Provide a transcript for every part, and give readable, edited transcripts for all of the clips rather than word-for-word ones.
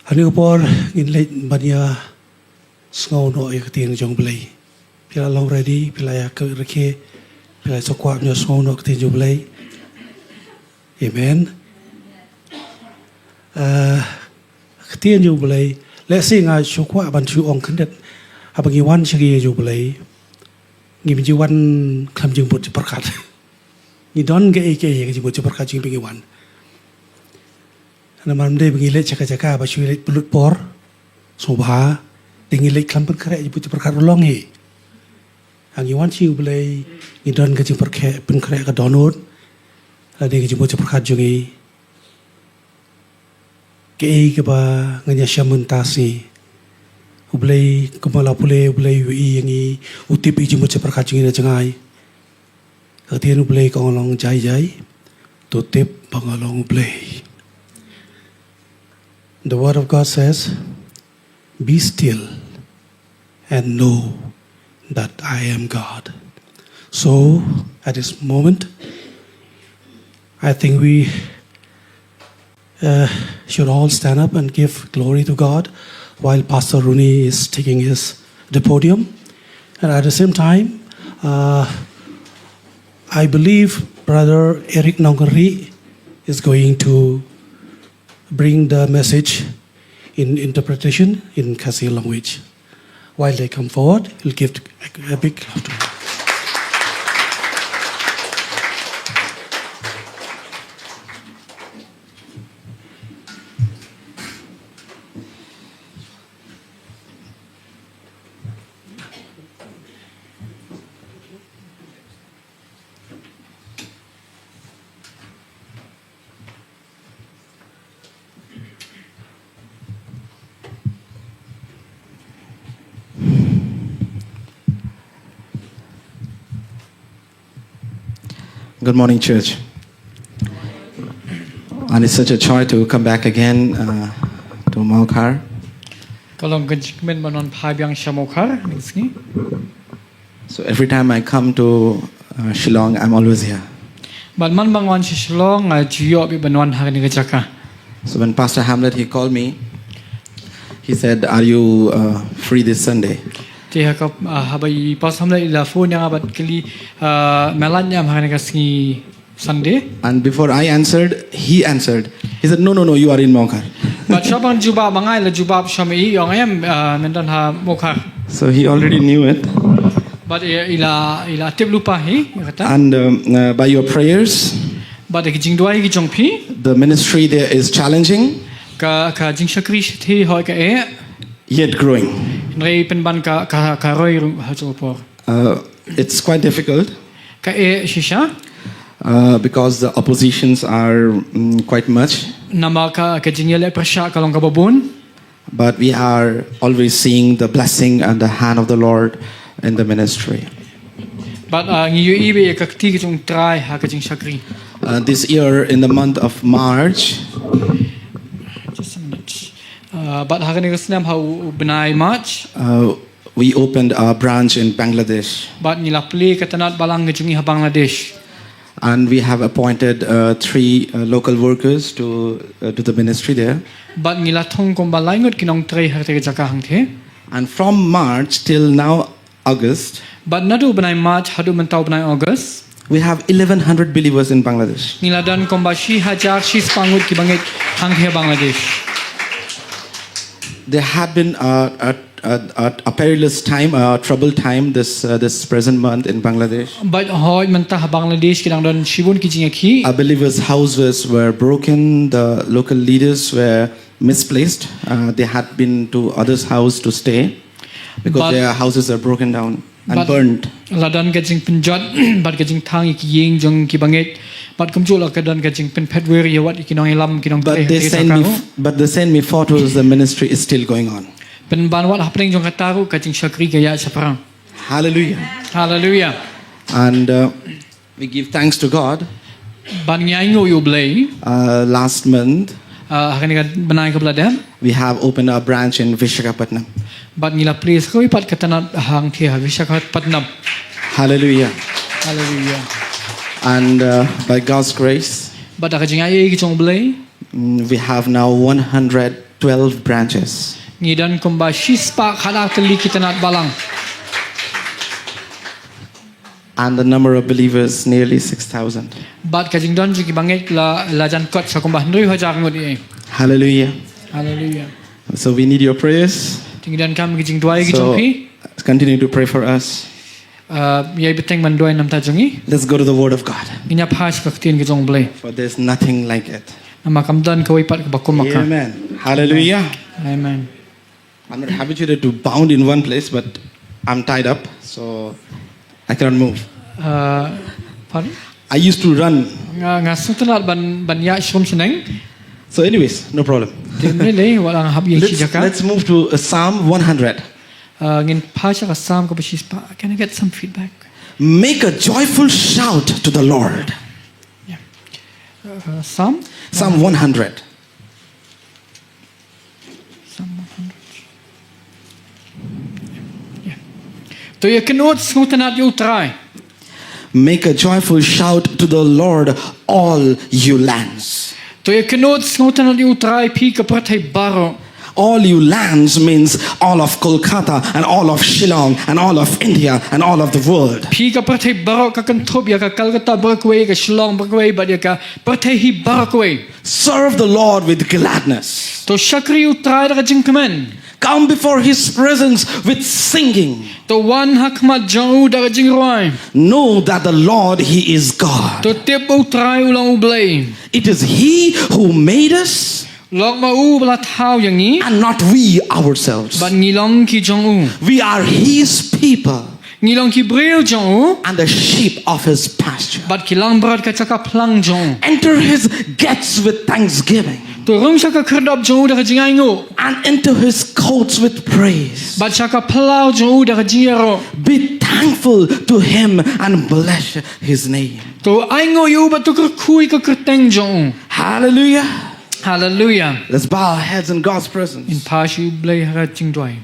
Hani upor in late banya snow no ay kating jong Blei. Pila long ready, pila ya ke reke, pila sokwap nyo snow no kating jong Blei. Amen. Kating jong Blei. Let's say nga sokwap bantu ong kendet. Habang iwan sigi jong Blei. Ngi menjiwan klam jong bot perkat. Ngi don ke jong bot perkat jong pengiwan. Naman dia mengilit cakap-cakap baca ilit pelut por, sobha, dengan ilit kelampan kerek jemput perkara long he. Angiwan ciu Blei, ngidon ke jemput kerek pen kerek ke donut, lalu dia jemput perkara jungi. Kei ke ba nganya syamun tasi. U Blei kemala pule U Blei ui yangi utip jemput perkara jungi na jangai. Ketian U Blei kongolong jai-jai, tutip pangolong U Blei. The word of God says, be still and know that I am God. So, at this moment, I think we should all stand up and give glory to God while Pastor Ronnie is taking the podium. And at the same time, I believe Brother Eric Nongari is going to bring the message in interpretation in Khasi language. While they come forward, we'll give a big clap to them. Good morning, church. And it's such a joy to come back again to Mawkhar. So every time I come to Shillong, I'm always here. So when Pastor Hamlet, he called me, he said, are you free this Sunday? And before I answered, he answered. He said, no, you are in Mawkhar. So he already knew it. And by your prayers, the ministry there is challenging, yet growing. It's quite difficult because the oppositions are quite much. But we are always seeing the blessing and the hand of the Lord in the ministry. This year, in the month of March, we opened a branch in Bangladesh. And we have appointed 3 local workers to the ministry there. And from March till now, August, we have 1,100 believers in Bangladesh. There had been a perilous time, a troubled time this present month in Bangladesh. Our believers' houses were broken. The local leaders were misplaced. They had been to others' house to stay because their houses are broken down and burned. But the send me photos. The ministry is still going on. Hallelujah. Hallelujah. And we give thanks to God. Last month, we have opened a branch in Visakhapatnam. Hallelujah. Hallelujah. And by God's grace, we have now 100 12 branches. Ngidan kumba shispa khalakali kitanat balang. And the number of believers nearly 6,000. Bat kajing don jiki bangit la jan kot sa kumba 1,000 ngot i. Hallelujah. Hallelujah. So we need your prayers. Tingdan kam kajing duai ki So jongpi. continue to pray for us. Yai beteng man duai nam ta jongi. Let's go to the Word of God. Inya phas kaktin ki jong blei. For there's nothing like it. Nama kam don kawai pat bakum maka. Amen. Hallelujah. Amen. I'm not habituated to bound in one place, but I'm tied up, so I cannot move. Pardon? I used to run. Ngasutunat ban ya shom seneng. So anyways, no problem. Dimele walang hab yang jaka. Let's move to Psalm 100. Ngin phasa ka sam ka shispa. Can I get some feedback? Make a joyful shout to the Lord. Yeah. Sam? Psalm 100. Sam 100. Yeah. To je knoot schutenat you try. Make a joyful shout to the Lord, all you lands. To je knoot schutenat you try pi ka prathai baro. All you lands means all of Kolkata and all of Shillong and all of India and all of the world. Pi ka prathai baro ka kanthop ya ka Calcutta Berkeley ka Shillong Berkeley ba dia ka prathai hi Berkeley. Serve the Lord with gladness. To shakri you try da jingkamen. Come before his presence with singing. To wan hakmat jau da jingroi. Know that the Lord, he is God. To tip u try ulang u blei. It is he who made us Lok ma u bla thau yang ni. and not we ourselves. Ban ngilong ki jong u. We are his people Ngilong ki bril jong u. and the sheep of his pasture. Bat kilang berat ka cakap plang jong. Enter his gates with thanksgiving To rung saka kerdap jong da jingai ngo. and into his courts with praise. Bat saka plau jong da jingero. Be thankful to him and bless his name. To ai ngo yu bat to kui ka kerteng jong. Hallelujah. Hallelujah. Let's bow our heads in God's In presence pas U Blei ha jing doi.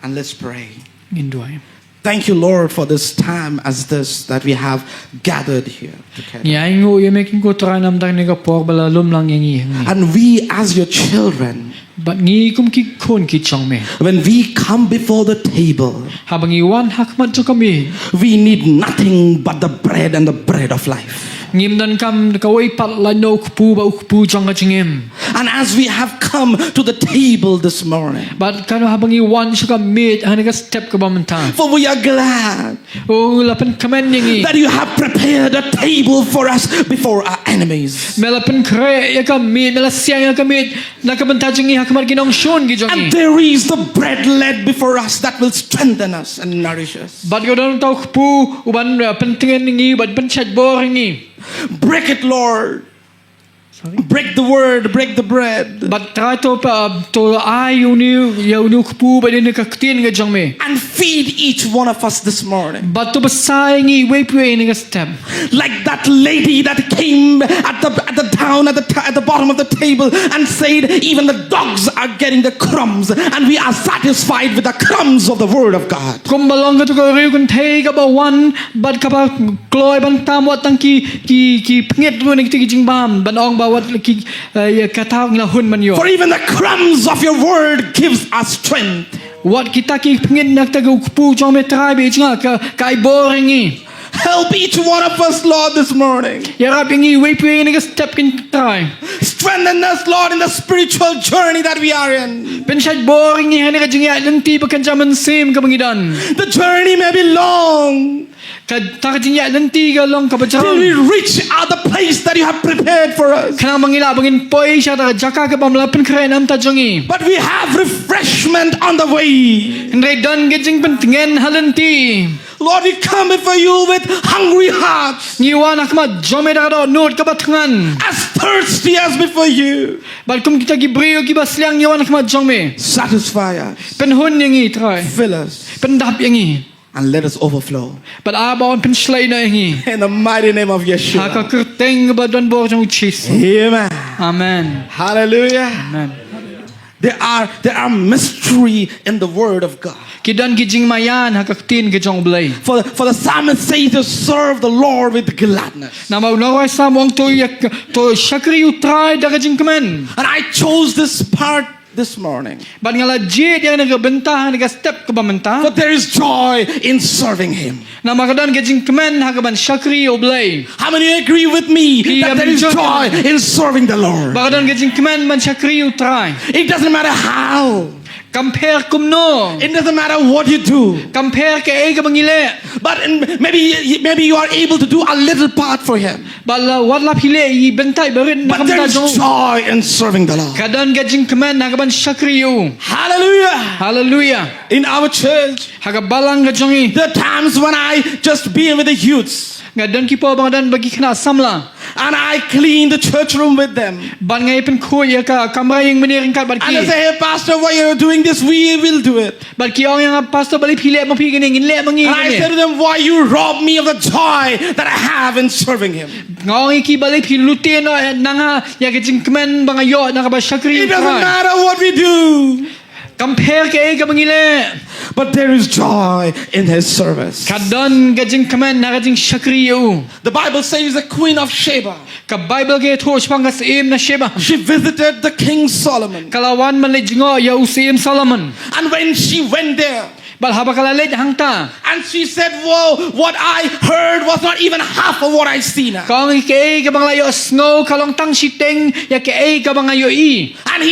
and let's pray. In doi. Thank you, Lord, for this time as this that we have gathered here together. Ni ai ngo ye making go try nam dang nega por bala lum lang yang ni. And we, as your children, Bat ngi kum ki kon ki chong me. when we come before the table, Ha bangi wan hakmat to kami. we need nothing but the bread and the bread of life. Ngim dan kam kawai pat la no kupu ba kupu jong ka jingem. And as we have come to the table this morning, But kano ha bangi wan saka meet ha nega step ka ba mentang. for we are glad Oh lapan kamen yang ni. that you have prepared a table for us before our enemies. Melapan kre ya ka meet mela siang ya ka meet na ka benta jingi ha kamar ginong shon gi And jongi. there is the bread laid before us that will strengthen us and nourish us. But you don't tau kupu uban pentingan ni but penchat bor ni. Break it, Lord. Sorry. Break the word, break the bread. But try to ai you kupu ba ni ka tin ga jong me. And feed each one of us this morning. But to besai ngi we pue ni ka step. Like that lady that came at the bottom of the table and said, even the dogs are getting the crumbs, and we are satisfied with the crumbs of the word of God. Kum balong ka to ka riu kan thei ka ba wan but ka ba kloi ban tam wat tang ki pnget lu ni ti jing bam ban ong ba wat ki ka tau la hun man yo. For even the crumbs of your word gives us strength. Wat kita ki pnget nak ta kupu jong me trai be jinga ka kai boring ni. Help each one of us, Lord, this morning. Ya rap ngi we pue ni ka step kin trai. Strengthen us, Lord, in the spiritual journey that we are in. Ben shat boring ni hani ka jinga lenti ba kan jaman sim ka bangidan. The journey may be long Ka ta ka jinga lenti ka long ka ba till we reach out the place that you have prepared for us. Kana mangila bangin poi sha ta jaka ka bam lapen kre nam ta jongi. But we have refreshment on the way. Ndai dan ge jing pentingan halenti. Lord, we come before you with hungry hearts, Ni wan akma jome da do not ka batangan. as thirsty as before you. Bal kum kita gi brio gi basliang ni wan akma jome. Satisfy us, Pen hun yang i try. fill us, Pen dap yang i. and let us overflow. Bal abon pen slay na yang i. In the mighty name of Ha ka Yeshua. kerteng ba don bor jong chis. Amen. Amen. Hallelujah. Amen. There are mystery in the word of God. Kidan gi jing mayan ha ka tin ge jong blei. For the psalmist says to serve the Lord with gladness. Na mau no sam wong to yak to shakri u try da ge jing kemen. And I chose this part this morning. Ban ngala je dia naga bentah naga step ke bamenta. For there is joy in serving Him. Na makadan gajing kemen hagaban syakri U Blei. How many agree with me that there is joy in serving the Lord? Makadan gajing kemen man syakri U try. It doesn't matter how. Compare kumno. It doesn't matter what you do. Compare ke ega bangile. But maybe you are able to do a little part for Him. Bala wadla pile I bentai berin But there is joy in serving the Lord. Kadan gajing kemen hagaban syakri U. Hallelujah. Hallelujah. In our church, Hagabalang gajongi. there are times when I just be with the youths Ngadan kipo bangadan bagi kena samla. and I clean the church room with them. Ban ngai pen ko ya ka kamera yang meniring kat And I barki. say, hey, Pastor, why are you doing this? We will do it. Barki orang yang pastor balik pile mau pergi gini le mangi And I say gini. to them, why you rob me of the joy that I have in serving Him? Ngau iki balik pi lute no nanga ya gajing kemen bang ayo nanga ba syakri. It doesn't matter what we do, Compare ke ega bangile. but there is joy in His service. Kadan gajing kemen na gajing syakri U. The Bible says the Queen of Sheba, Ka Bible ke to chpanga im na sheba. she visited the King Solomon. Kalawan man le jingo ya usim Solomon. And when she went there, Bal haba kala le hangta. and she said, whoa, what I heard was not even half of what I see now. Kong ke ega bang layo snow kalong tang siteng ya ke ega bang ayo I. And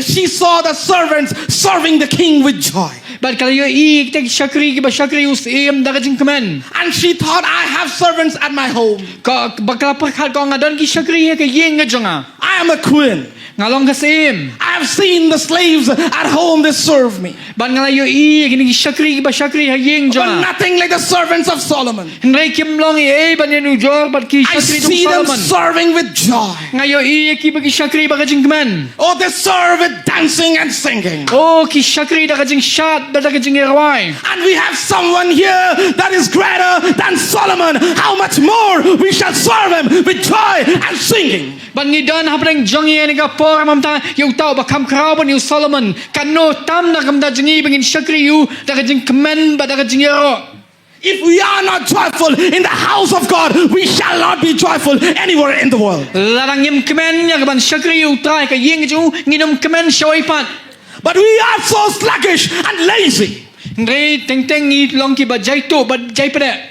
she saw the servants serving the king with joy. Bal kala yo I tek syakri ke ba syakri usim da gajing kemen. And she thought, I have servants at my home. Ka bakal perkhat ko ngadon ki syakri ya ke yeng ngajonga. I am a queen. Ngalong kasim. I have seen the slaves at home, they serve me. Ban ngalayo I gini ki syakri ba syakri ha yeng But jonga. nothing like the servants of Solomon. Ngai kim long I ban yenu jor bat ki I syakri see tu them Solomon. serving with joy. Ngayo I ki bagi syakri ba gajing kemen. Oh, they serve with dancing and singing. Oh ki syakri da gajing syat da gajing irwai. And we have someone here that is greater than Solomon. How much more we shall serve Him with joy and singing. Ban ngidan hapeng jongi ni ka por mamta yu tau ba kam krau ban yu Solomon. Kano tam na kam da jingi bangin syakri yu da gajing kemen ba da gajing iro. If we are not joyful in the house of God, we shall not be joyful anywhere in the world. Larang yem kemen ya ban syakri yu trai ka yeng ju nginum kemen syaipat. But we are so sluggish and lazy. Ngai teng ni long ki ba jaitu ba jaipade.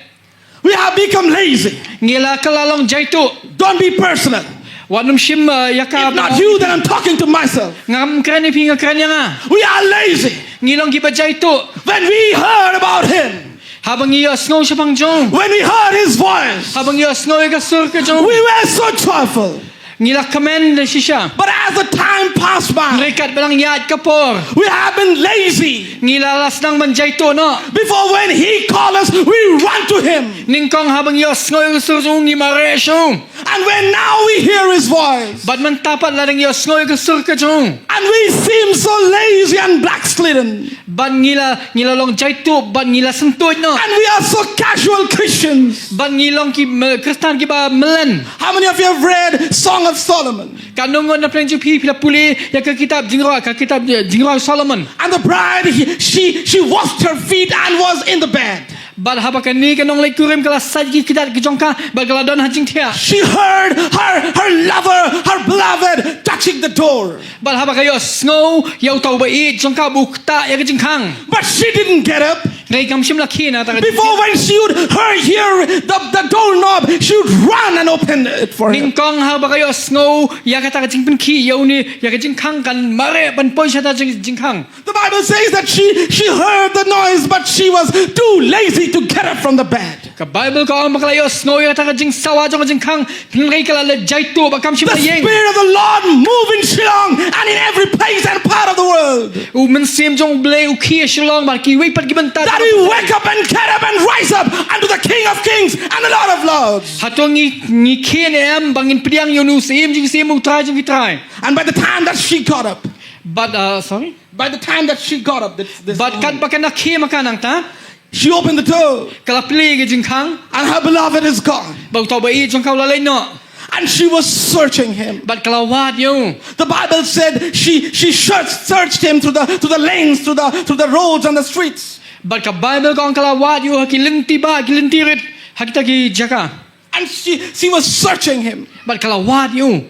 We have become lazy. Ngila kalalong jaitu. Don't be personal. Wanum shim yaka. If not you, then I'm talking to myself. Ngam kren pi ngakren yang We are lazy. ngilong ki ba jaitu. When we heard about Him, Habang iyo snow siya pang jong. when we heard His voice, Habang iyo snow ka sur ka jong. we were so joyful. Ngila kamen na siya. But as the time passed by, Rekat balang yat kapor. we have been lazy. Ngila las nang man jaitu no. Before when He called us, we run to Him. Ningkong habang iyo snow ka sur jong ni mare siya. And when now we hear His voice, Bad man tapat ladang iyo snow ka sur ka jong. and we seem so lazy and backslidden, Bad ngila long jaitu. Bad ngila sentut no. and we are so casual Christians. Bad ngilong ki Kristan ki ba melen. How many of you have read Song of Solomon? Kanungon na plan pi pila puli ya ka kitab jingro Solomon. And the bride, she washed her feet and was in the bed. Bal habakan ni kanong lay kurim kala saji kidat kijongka bal kala don hajing tia. She heard her lover, her beloved, touching the door. Bal habakayo snow yaw tau ba I jongka bukta ya kijing kang. But she didn't get up. Ngay kam shim laki na ta. Before when she would hear the doorknob, she would run and open it for him. Ningkong habakayo snow ya kata kijing penki yaw ni ya kijing kang kan mare ban poi shata kijing kang. The Bible says that she heard the noise, but she was too lazy to get up from the bed. Ka Bible ko ang makalayo snow ya kata kijing sawa jong kijing kang ngay kala le jaitu ba kam shim The la yeng. Spirit of the Lord move in Shillong and in every place and part of the world. U men sim jong blei u kia shilong ba ki wi pat gibanta. That we wake up and get up and rise up unto the King of Kings and the Lord of Lords. Hatong ni kien em bangin pediang yonu sim jing sim utrai jing vitrai. And by the time that she got up, But sorry. by the time that she got up, this But kan pakan na kia makanang ta. she opened the door Kala pili ge jing kang. and her beloved is gone. Bau tau ba I jong kau lalai no. And she was searching him. But kala wat yo. The Bible said she searched him through the lanes, through the roads and the streets. But ka Bible ko ang kala wat yo hakilinti ba hakilintirit hakita ki jaka. And she was searching him But kala wat yo.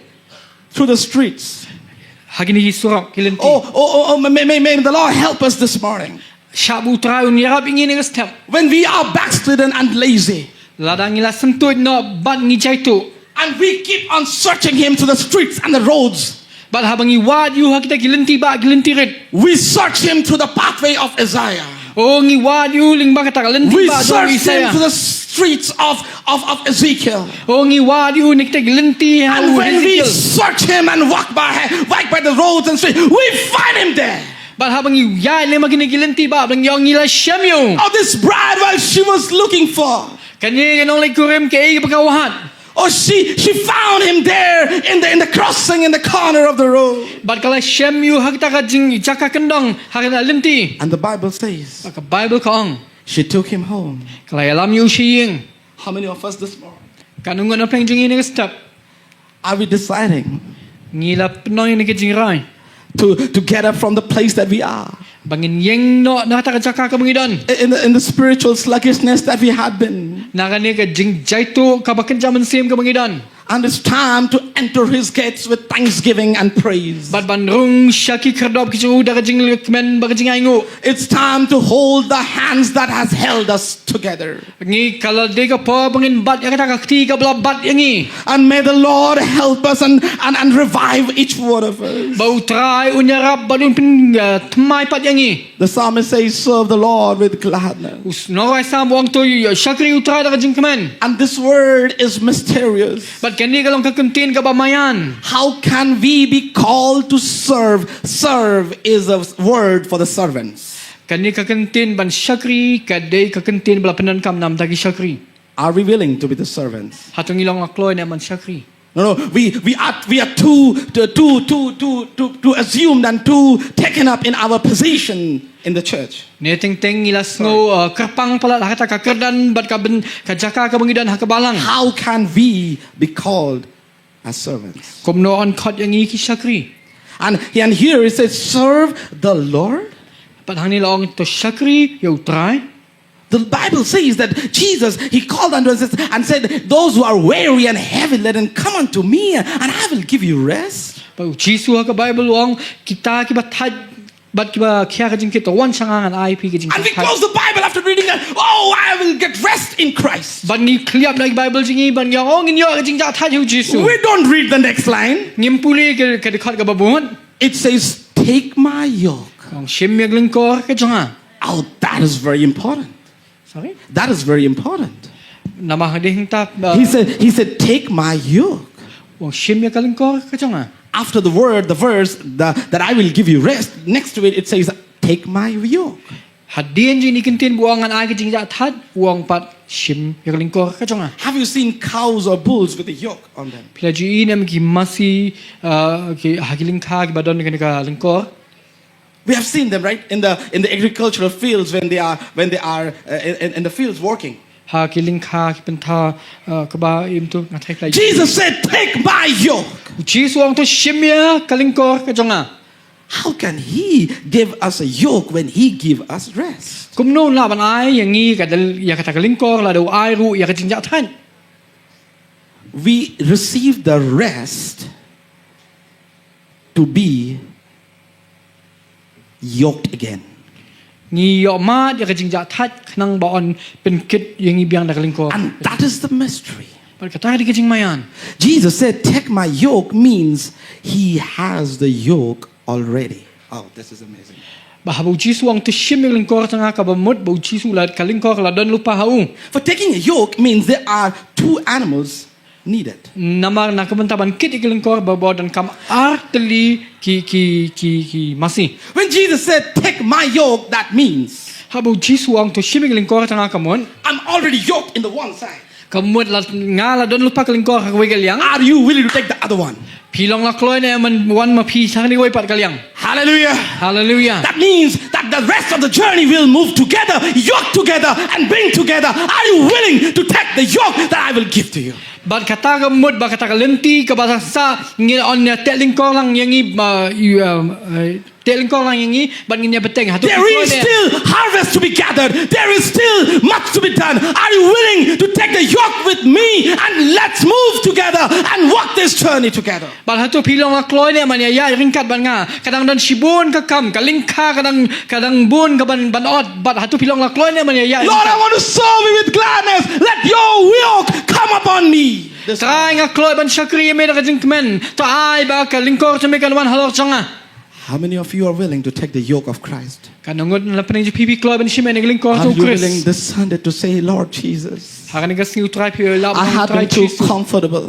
through the streets. Hagini surok kilenti. May the Lord help us this morning. Shabu trai unyarap ingin ngas step. When we are backslidden and lazy, Ladang ila sentut no bat ngijai tu. and we keep on searching Him to the streets and the roads, Bat habangi wad you hakita kilenti ba kilenti rit. we search Him to the pathway of Isaiah. Oh ngi wad you ling ba kata kilenti We ba do search Him Isaiah. to the streets of Ezekiel. Oh ngi wad you nikta kilenti And ha when we Ezekiel. search Him and walk by the roads and streets, we find Him there. Bat habangi yai le magini kilenti ba bang yong ila shamyo. Oh, this bride, while she was looking for, Kanye kanong le kurim ke pagkawahan. oh, she found Him there in the crossing in the corner of the road. Bat kala shamyo hakita ka jing jaka kendong hakita lenti. And the Bible says Baka Bible kaong. she took Him home. Kala alam you shiying. How many of us this morning Kanungan na pleng jing ini step. are we deciding Ngila penoy ni jing rai. to get up from the place that we are Bangin yeng no nakata ka jaka ka bangidon. in the spiritual sluggishness that we had been? Nakani ka jing jaitu ka bakin jaman sim ka bangidon. And it's time to enter His gates with thanksgiving and praise. Bat bandrung syaki kerdop ki jing uda ka jing lekmen ba ka jing aingu. It's time to hold the hands that has held us together. Ngi kala de ka po bangin bat ya kata ka kti ka bla bat yangi. And may the Lord help us and revive each one of us. Bau try unyarap badun pin tmai pat yangi. The psalmist says, serve the Lord with gladness. Us no ai sam wang tu syakri utrai da ka jing kemen. And this word is mysterious. Bat kani kalong ka kuntin ka bamayan. How can we be called to serve? Serve is a word for the servants. Kani ka kuntin ban syakri ka de ka kuntin bala penan kam nam tagi syakri. Are we willing to be the servants? Hatung ilong akloy na man syakri. No, we are too assumed and too taken up in our position in the church. Neteng teng ilas ngo kerpang pala kata ka kerdan bat ka ben ka jaka ka bangidan ha ka balang. How can we be called as servants? Komno on khot yang iki syakri. And here it says, serve the Lord. Pat hang ni long to syakri ya utrai. The Bible says that Jesus, He called unto us and said, those who are weary and heavy laden, come unto me and I will give you rest. Pau Jisu ha ka Bible wong kita ki bat bat ki ba kya ka jing kita wan sangangan ai pi ki jing. And we close the Bible after reading that, oh, I will get rest in Christ. Ban ni kliap na Bible jing ban yang ong in yo ka jing ja tha yu Jisu. We don't read the next line. Ngim puli ka de khot ka babun. It says, take my yoke. Ong shim yak lingkor ka jonga. Oh, that is very important. Sorry. That is very important. Nama hading ta He said, take my yoke. ong shim yak lingkor ka jonga. After the verse, that I will give you rest, next to it says, take my yoke. Hadin ji ni kintin buangan ai ka jing ja that buang pat shim yak lingkor ka jonga. Have you seen cows or bulls with a yoke on them? Pila ji inem ki masi ki hagiling kha ki badon ka lingkor. We have seen them, right, in the agricultural fields when they are in the fields working. Ha kiling kha ki pentha ka ba im tu ngathai plai. Jesus said, take my yoke. Jesus wang tu shimya kalingkor ka jonga. How can He give us a yoke when He give us rest? Kumno la ban ai yang ngi ka dal ya kata kalingkor la do ai ru ya ka jing ja than. We receive the rest to be yoked again. Ngi yo ma ya ka jing ja that khnang ba on pen kit yang ngi biang da kalingkor. And that is the mystery. Par kata di ka jing mayan. Jesus said, take my yoke means He has the yoke already. Oh, this is amazing. Ba bu Jesus wang tu shimya kalingkor tanga ka ba mut bu Jesus la kalingkor la don lupa hau. For taking a yoke means there are two animals needed. Namar na kabantaban kit kalingkor ba bo dan kam arteli ki masi. When Jesus said, take my yoke, that means Habu Jesus wang tu shimya kalingkor tanga kamon. I'm already yoked in the one side. Kamut la ngala don lupa kalingkor ka wei kalyang. Are you willing to take the other one? Pilong la kloy na man wan ma pi sa ni wei pat kalyang. Hallelujah. Hallelujah. That means that the rest of the journey will move together, yoke together, and bring together. Are you willing to take the yoke that I will give to you? Bat kata ka mut ba kata ka lenti ka ba sa ngil on ya telling ko lang yang i tek lingkor lang yang ni ban nginya beteng hatu There is still harvest to be gathered. There is still much to be done. Are you willing to take the yoke with me and let's move together and walk this journey together? ban hatu pilong la kloi ne man ya ringkat ban nga kadang dan sibun ka kam ka lingka kadang bun ka ban ot bat hatu pilong la kloi ne man ya Lord, I want to serve you with gladness. Let your yoke come upon me. trai nga kloi ban syakri me da jing kemen to ai ba ka lingkor te me kan wan halor changa How many of you are willing to take the yoke of Christ? kanangot la pening pipi kloi ban shime ne lingkor Are to you willing Chris this Sunday to say, Lord Jesus, hakan ga sniu trai pi la I have trai been too chi comfortable.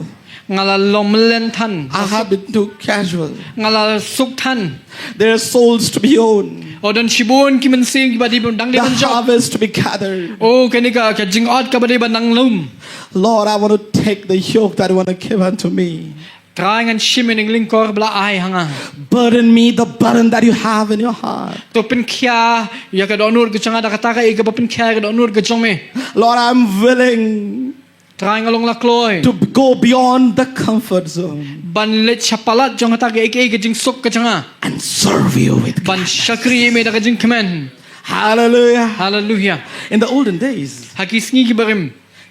ngala lom len than I have been too casual. ngala suk than There are souls to be owned. odon sibun ki men sing ba di dang The de ban job harvest to be gathered. oh kanika ka jing ot ka ba di ban nang lum Lord, I want to take the yoke that you want to give unto me. trai ngan shime ne lingkor bla ai hanga Burden me the burden that you have in your heart. to pen kya ya ka donur ke changa da kata ka e ka pen kya ka donur ke chong me Lord, I'm willing trai ngalong la kloi to go beyond the comfort zone ban le chapalat jong ta ke ke jing sok ke changa and serve you with ban gladness. syakri me da jing kemen Hallelujah. hallelujah In the olden days, hakis ngi ki barim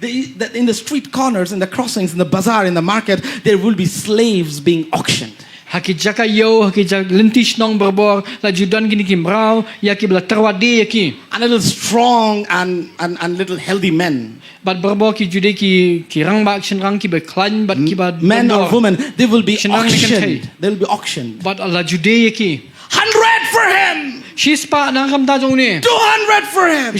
in the street corners, in the crossings, in the bazaar, in the market, there will be slaves being auctioned. haki jaka yo haki jak lentish nong berbor la judan gini ki mrau ya ki bla terwadi ya ki And little strong and little healthy men, bat berbor ki jude ki rang ba action rang ki be klan bat ki ba men or women, they will be Senang ni kan auctioned. They will be auctioned. bat la jude ya ki 100 for him, shispa nang kam ta jong ni 200 for him.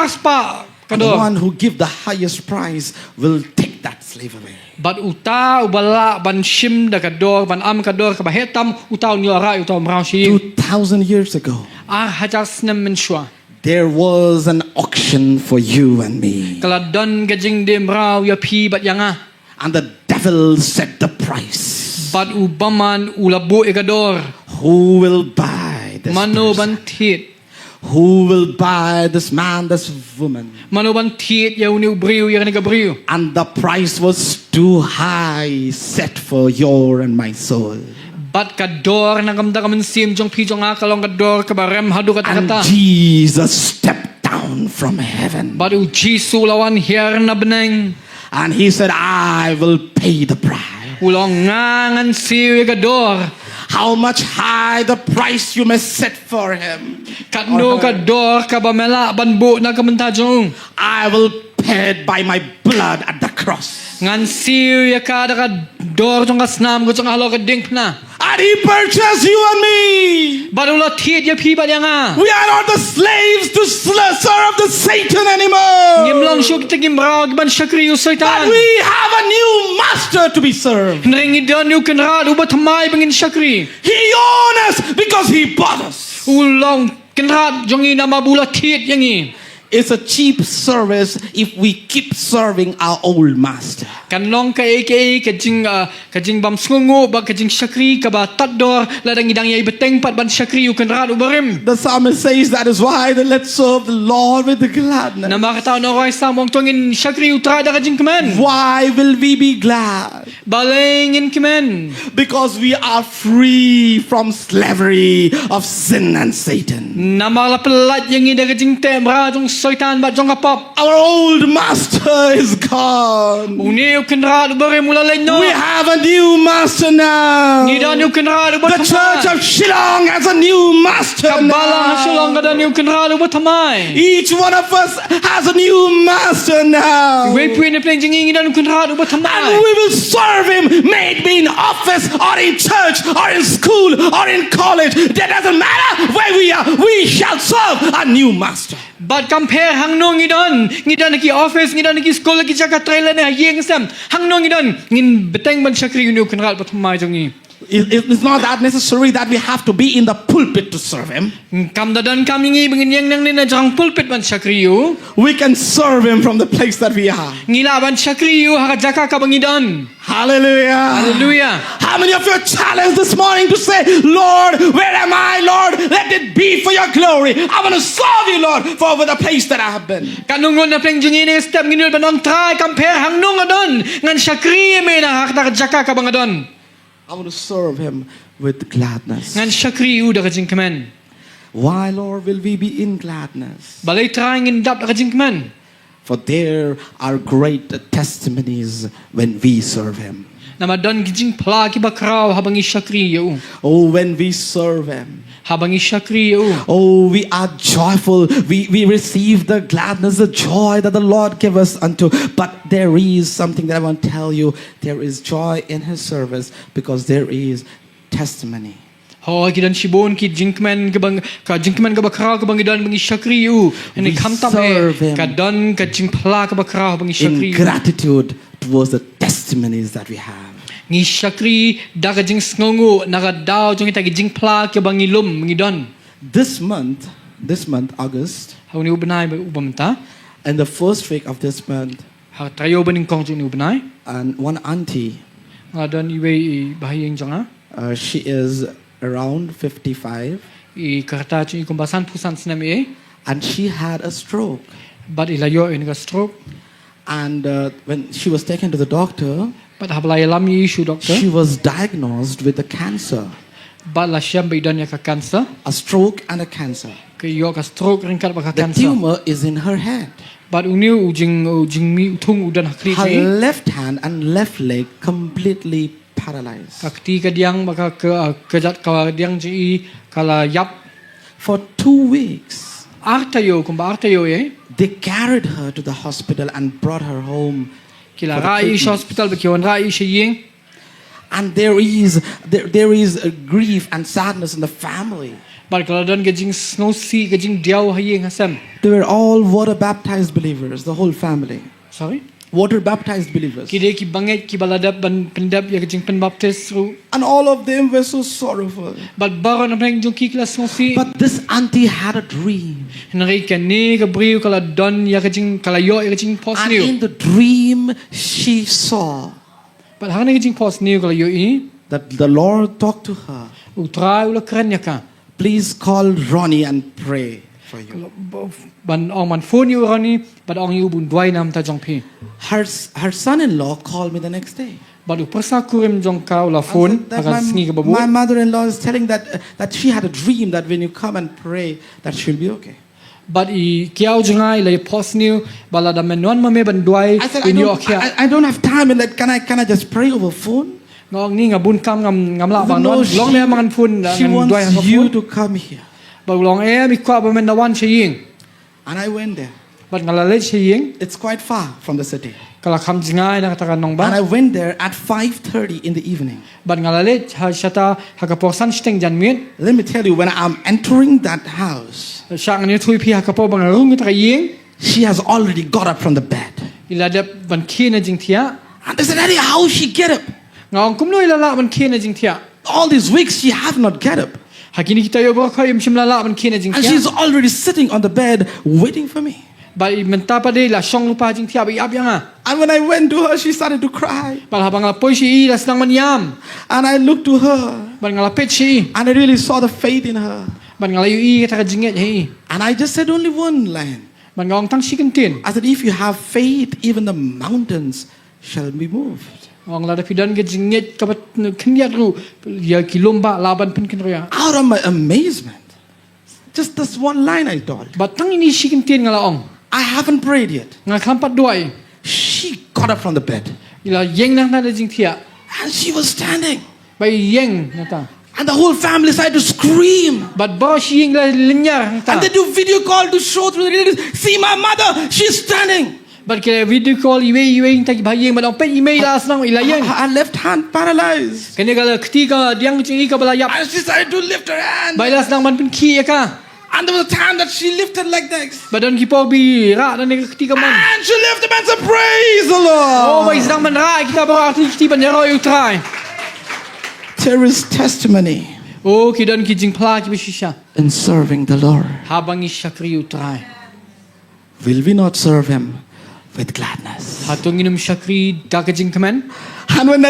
spa And the kador one who give the highest price will take that slave away. bat uta ubala ban shim da kador ban am kador ka ba hetam utau ni ora utau mrau shi 2,000 years ago, hajar snam men shwa there was an auction for you and me. kala don gajing de mrau ya pi bat yanga And the devil set the price. bat ubaman ulabu ekador Who will buy this mano person? ban thit Who will buy this man, this woman? mano ban thit ya uni ubriu ya ni gabriu And the price was too high set for your and my soul. bat kador na kamda kamen sim jong pi jong akalong kador ka barem hadu kata And kata Jesus stepped down from heaven. bat u jisu lawan hier na beneng And he said, I will pay the price. ulong ngangan siu ya kador How much high the price you may set for him. kadno kador ka bamela ban bu na kamenta jong I will pay it by my blood at the cross. ngan siu ya kada ka dor jong kasnam go jong halo ka ding na And he purchased you and me. barula thit ya pi bat yanga We are not the slaves to serve the Satan anymore. ngimlong shu kita gimrao ban syakri u But saitan we have a new master to be served. ringi don yu kenra u batamai bangin syakri He owns us because he bought us. ulong kenra jongi nama bula thit yangi It's a cheap service if we keep serving our old master. kan long ka ka jing bam sungu ba ka jing syakri ka ba tador ladang idang yai beteng pat ban syakri u kenra u barim The psalmist says that is why let's serve the Lord with gladness. nama kata no roi sam wong tongin syakri u tra da ka jing kemen Why will we be glad? balengin kemen Because we are free from slavery of sin and Satan. nama la pelat yangi da ka jing temra jong saitan bat jong kapop Our old master is gone. uni u kenra u barim mula lain no We have a new master now. ni dan u kenra u The batamai church of Shillong has a new master kabala hasulong now. ka dan u kenra u batamai Each one of us has a new master now. we pui ne pleng jingi dan u kenra u batamai And we will serve him, may it be in office or in church or in school or in college. That doesn't matter where we are. We shall serve a new master. But compare hang no ngidan ki office ngidan ki school ki jaka trailer na yeng sam hang no ngidan ngin beteng ban syakri unu kenral batamai jongi It's not that necessary that we have to be in the pulpit to serve him. kam dadan kam ngi bengin yang nang na jang pulpit ban syakri yu We can serve him from the place that we are. ngila ban syakri yu ha jaka ka bangidan Hallelujah. hallelujah How many of you are challenged this morning to say, Lord, where am I, Lord? Let it be for your glory. I want to serve you, Lord, for over the place that I have been. kanungon na pleng jingi ne step nginul banong try compare hang no ngadon ngan syakri me na ha jaka ka bangadon I want to serve Him with gladness. Ngan syakri u da kajing kemen. Why, Lord, will we be in gladness? Balai try ngin dap da kajing kemen. For there are great testimonies when we serve Him. Nama dan kajing pla ki bakrau habangi syakri u. Oh, when we serve Him. Habangi syakri u. Oh, we are joyful. We receive the gladness, the joy that the Lord gave us unto. But there is something that I want to tell you. There is joy in His service because there is testimony. Ho ki dan shibon ki jingkmen ke bang ka jingkmen ke bakrau ke bang dan bangi syakri u. Ini kamtam serve Him. ka dan ka jing pla ke bakrau bangi In syakri. gratitude towards the testimonies that we have. Ngi syakri da ka jing sngongu naga dau jong ita ki jing pla ke bangi lum bangi don. This month, August, Hau ni ubenai ba ubamta. and the first week of this month, Ha trayo baning kong jing ni ubenai. and one auntie, Dan iwe bahayeng jonga. she is around 55, I karta jing kumbasan pusan sinam e. and she had a stroke. But ilayo in ka stroke. And when she was taken to the doctor, But hablay lami issue doctor. she was diagnosed with a cancer, But la syam ba idan ya ka cancer. a stroke and a cancer. Ke yo ka stroke ringkat ba ka The cancer. tumor is in her head. But uniu ujing mi utung udan hakri Her ni. left hand and left leg completely paralyzed. Kakti ka diang maka kejat ka diang ji kala yap For 2 weeks, artayo kumba artayo e. they carried her to the hospital and brought her home. Kila for the rai treatment. hospital ba kiwan rai shiying. And there is a grief and sadness in the family. But kalau dan gajing snow si gajing diaw haying hasam. They were all water baptized believers, the whole family. Sorry. Water baptized believers. Kide ki banget ki baladap ban pendap ya gajing penbaptis ru. And all of them were so sorrowful. But baron nang jong ki kila snow si. But this auntie had a dream. Henry ka ni ka briu kala don ya gajing kala yo ya gajing pos And niu. in the dream, she saw But hang gajing pos niu kala yo I. that the Lord talked to her. Utrai ula keren ya ka. Please call Ronnie and pray for you. Ban ong man phone you Ronnie, but ong you bun dwai nam ta jong pi. Her son-in-law called me the next day. But uprasa kurim jong ka ula phone That akan sngi ka babu. my mother-in-law is telling that she had a dream that when you come and pray, that she'll be okay. But I kiau jangai la pos niu bala da menon mame ban dwai I said, in yo kia. I don't have time. And that can I just pray over phone? Ngong ni ngabun kam ngam la I said, bang no, non long le mangan phone she ngan dwai wants ha you phone. to come here. But long mi kwa ba men na wan shiying. And I went there. But ngala le shiying It's quite far from the city. kala kam jingai na katakan nong And I ba. went there at 5:30 in the evening. But ngala le ha shata ha ka posan steng jan mit. Let me tell you, when I'm entering that house, Syak ni thui pi ha ka po bang rung ta ying. she has already got up from the bed. Ila da ban ki na jing tia. And they said, Daddy, how she get up? Ngong kum noi la la ban ki na jing tia. All these weeks she have not get up. Hakini kita yo ba khoi mshim la la ban ki na jing And tia. she's already sitting on the bed waiting for me. Ba menta pa de la shong lupa jing tia ba yap yang ah. And when I went to her, she started to cry. Ba habang la poi si la snang man yam. And I looked to her Ban ngala pet si. and I really saw the faith in her. Ban ngala yu i ta ka jinget hi. And I just said only one line. Ban ngong tang si kentin. I said, if you have faith, even the mountains shall be moved. Ngong la da pidan ke jinget ka bat knyat ru ya kilomba laban pen ken ria. Out of my amazement, just this one line I told. Ba tang ini si kentin ngala ong. I haven't prayed yet. Ngala kampat duai. She got up from the bed Ila yeng nang ta da jing tia. and she was standing. Ba yeng nata. And the whole family started to scream. But ba si yeng la lenyar And ta. they do video call to show through the relatives. See my mother, she's standing. But ke video call iwe ta ki ba yeng ba dong pet email la snang ila yeng. Her left hand paralyzed. Kene kala ketika diang jing i ka bala yap. And she started to lift her hand. Ba la snang ban pen ki ya ka. And there was a time that she lifted like this. Ba don ki po bi ra dan ne ketika man. And she lifted and said, praise the Oh, ba Lord. isang man ra kita ba arti ti ban yaro yu try. There is testimony Oh, ki don ki jing pla ki bishisha. in serving the Lord. Habang isyakri yu try. Will we not serve him with gladness? Hatung inum syakri da ka jing kaman. And when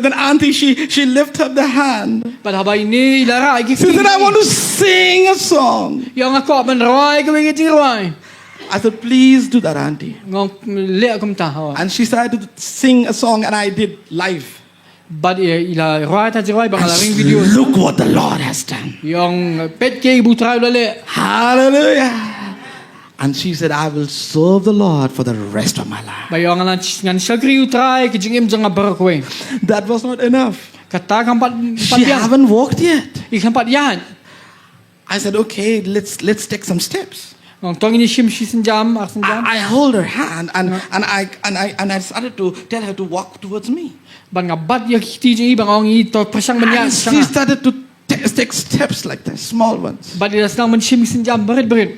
an auntie, she lifted up the hand. But haba ini lara ki. She said, I want to sing a song. Yang ako man roi ka wi jing roi. I said, please do that, auntie. Ngong le kum ta hawa. And she started to sing a song and I did live. But ila right at right bang alaring video. Look what the Lord has done. Yung pet ke ibu try lale. Hallelujah. And she said, I will serve the Lord for the rest of my life. Bayong ngan shagri utray kijing im jang barakwe. That was not enough. Kata kampat She haven't walked yet. ikampat yan. I said, okay, let's take some steps. Ngong tong ini shim jam. I hold her hand and I started to tell her to walk towards me. Ban ngabat ya kiti jing ibang ong i to pasang banya. And she started to take steps like that, small ones. But ila senang men shim jam berit.